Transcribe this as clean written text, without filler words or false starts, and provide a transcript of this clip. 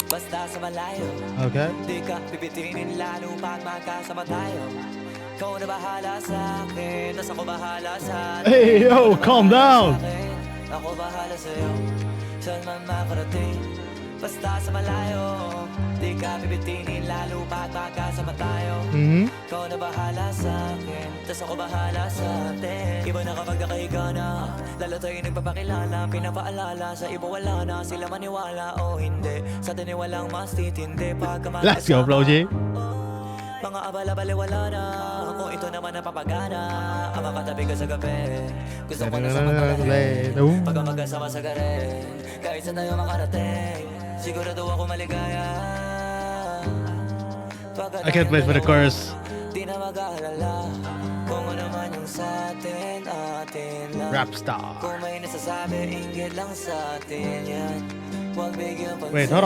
Basta sa malayo. Okay. Di ka pipitinin lalo pag magkasama tayo. Ikaw na bahala sa akin, tas ako bahala sa atin. Hey, yo, Ikaw na calm bahala down. sa akin, ako bahala sa'yo. Saan man makarating, basta sa malayo. Di ka pipitinin lalo pag magkasama tayo. Ikaw na bahala sa akin, tas ako bahala sa atin. Iba na kapag nakahiga na, lalo tayo nagpapakilala. Pinapaalala sa iba wala na, sila maniwala o hindi. Sa atin ay walang mas titindi pagka Let's go, Flo G. mga abala-bali wala na. Kung ito naman ang papagana, ang makatabi ka sa gabi. Gusto ko na sa matalahin, pagka magkasama sa garin. Kahit saan tayo makarating, sigurado ako maligaya. I can't wait for the chorus. Di na mag-aalala kung ano man yung sa atin lang. Rap star. Kung may nasasabi, inggit lang sa atin yan. Huwag bigyan pansin. Wait, hold on.